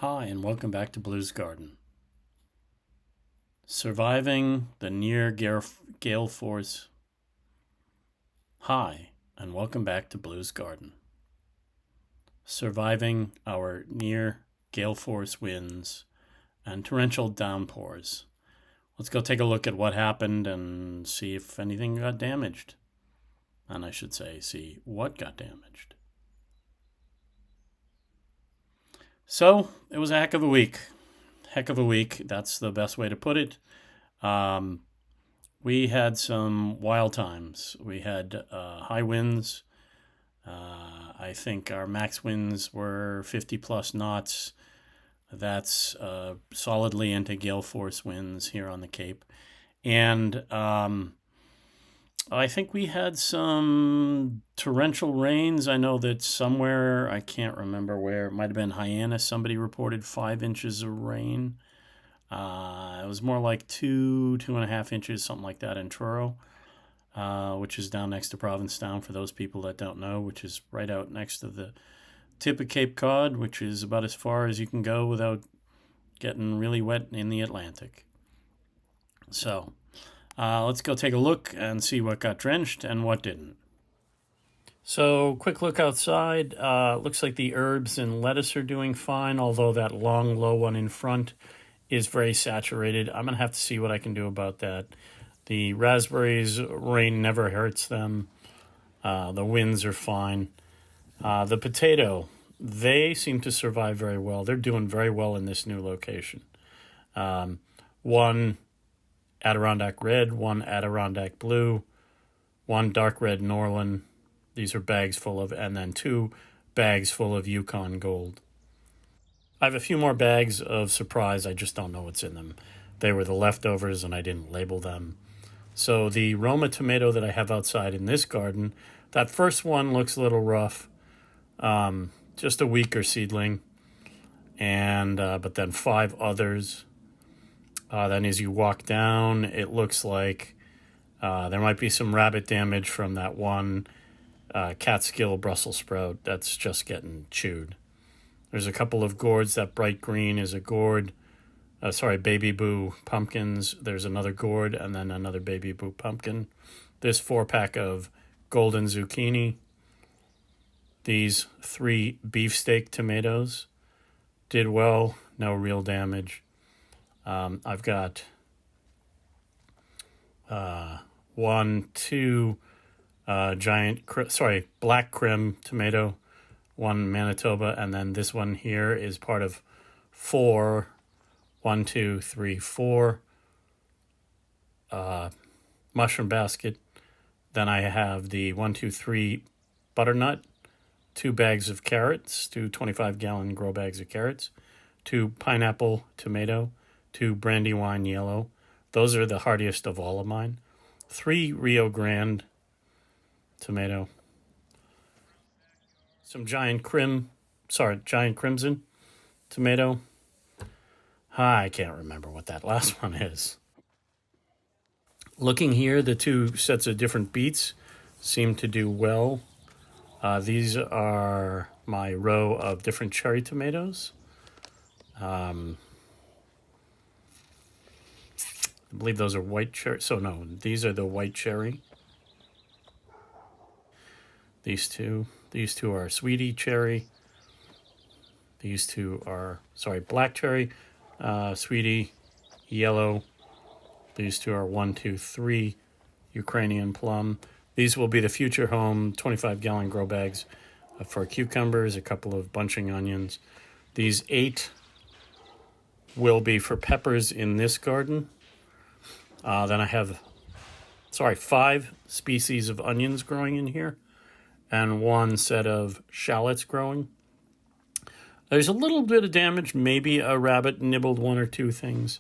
Hi, and welcome back to Blue's Garden. Surviving the near Gale Force. Hi, and welcome back to Blue's Garden. Surviving our near Gale Force winds and torrential downpours. Let's go take a look at what happened and see if anything got damaged. And I should say, see what got damaged. So, it was a heck of a week. Heck of a week. That's the best way to put it. We had some wild times. We had high winds. I think our max winds were 50 plus knots. That's solidly into gale force winds here on the Cape. And I think we had some torrential rains. I know that somewhere, I can't remember where, it might have been Hyannis, somebody reported 5 inches of rain. It was more like 2.5 inches, something like that in Truro, which is down next to Provincetown for those people that don't know, which is right out next to the tip of Cape Cod, which is about as far as you can go without getting really wet in the Atlantic. So let's go take a look and see what got drenched and what didn't. So, quick look outside. Looks like the herbs and lettuce are doing fine, although that long, low one in front is very saturated. I'm going to have to see what I can do about that. The raspberries, rain never hurts them. The winds are fine. The potato, they seem to survive very well. They're doing very well in this new location. One Adirondack red, one Adirondack blue, one dark red Norland. These are bags full of, and then 2 bags full of Yukon Gold. I have a few more bags of surprise. I just don't know what's in them. They were the leftovers and I didn't label them. So the Roma tomato that I have outside in this garden, that first one looks a little rough. Just a weaker seedling. And but then 5 others. Then as you walk down, it looks like there might be some rabbit damage from that one Catskill Brussels sprout that's just getting chewed. There's a couple of gourds. That bright green is a gourd. Baby Boo pumpkins. There's another gourd and then another Baby Boo pumpkin. This 4-pack of golden zucchini. These 3 beefsteak tomatoes did well. No real damage. I've got 2 black Krim tomato, 1 Manitoba, and then this one here is part of 4, 1, 2, 3, 4 mushroom basket. Then I have the 1, 2, 3 butternut, 2 bags of carrots, 2 25-gallon grow bags of carrots, 2 pineapple tomato, 2 Brandywine yellow. Those are the hardiest of all of mine. 3 Rio Grande tomato. Some giant crimson tomato. I can't remember what that last one is. Looking here, the 2 sets of different beets seem to do well. These are my row of different cherry tomatoes. I believe those are white cherry. So no, these are the white cherry. These two are sweetie cherry. These 2 are, black cherry, sweetie, yellow. These 2 are 1, 2, 3 Ukrainian plum. These will be the future home 25-gallon grow bags for cucumbers, a couple of bunching onions. These 8 will be for peppers in this garden. Then I have, 5 species of onions growing in here and 1 set of shallots growing. There's a little bit of damage. Maybe a rabbit nibbled 1 or 2 things.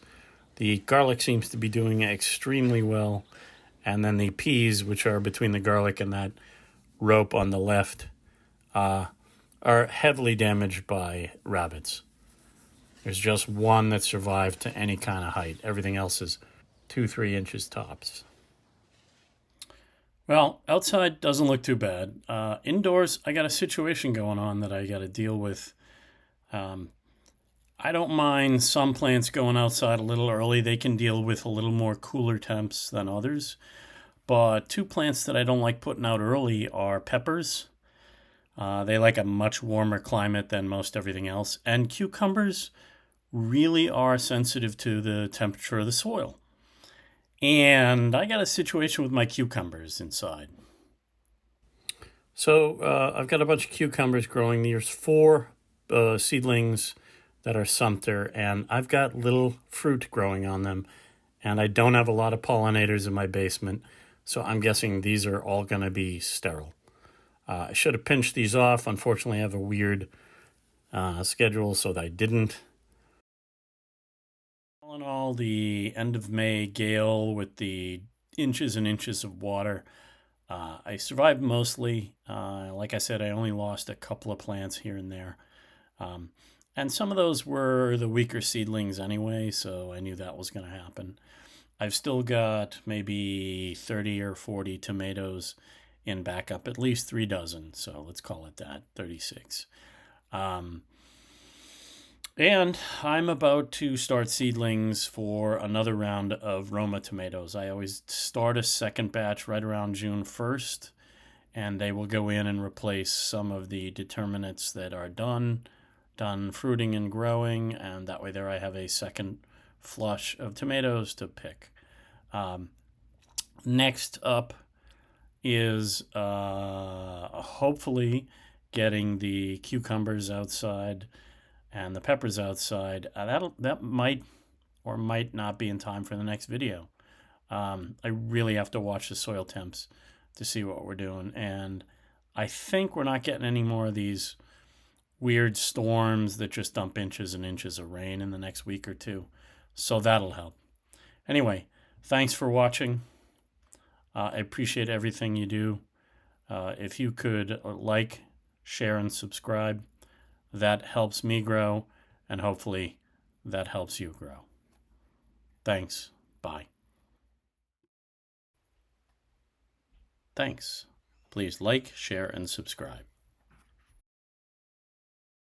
The garlic seems to be doing extremely well. And then the peas, which are between the garlic and that rope on the left, are heavily damaged by rabbits. There's just 1 that survived to any kind of height. Everything else is 2-3 inches tops. Well, outside doesn't look too bad. Indoors, I got a situation going on that I got to deal with. I don't mind some plants going outside a little early. They can deal with a little more cooler temps than others. But two plants that I don't like putting out early are peppers. They like a much warmer climate than most everything else. And cucumbers really are sensitive to the temperature of the soil. And I got a situation with my cucumbers inside. So I've got a bunch of cucumbers growing. There's four seedlings that are Sumter, and I've got little fruit growing on them. And I don't have a lot of pollinators in my basement, so I'm guessing these are all going to be sterile. I should have pinched these off. Unfortunately, I have a weird schedule, so that I didn't. All in all, the end of May gale with the inches and inches of water. I survived mostly. Like I said, I only lost a couple of plants here and there. And some of those were the weaker seedlings anyway, so I knew that was going to happen. I've still got maybe 30 or 40 tomatoes in backup, at least 3 dozen, so let's call it that, 36. And I'm about to start seedlings for another round of Roma tomatoes. I always start a second batch right around June 1st, and they will go in and replace some of the determinants that are done fruiting and growing, and that way there I have a second flush of tomatoes to pick. Next up is hopefully getting the cucumbers outside and the peppers outside. That might or might not be in time for the next video. I really have to watch the soil temps to see what we're doing, and I think we're not getting any more of these weird storms that just dump inches and inches of rain in the next week or two. So that'll help. Anyway, thanks for watching. I appreciate everything you do. If you could like, share, and subscribe, that helps me grow, and hopefully that helps you grow. Thanks. Bye. Thanks. Please like, share, and subscribe.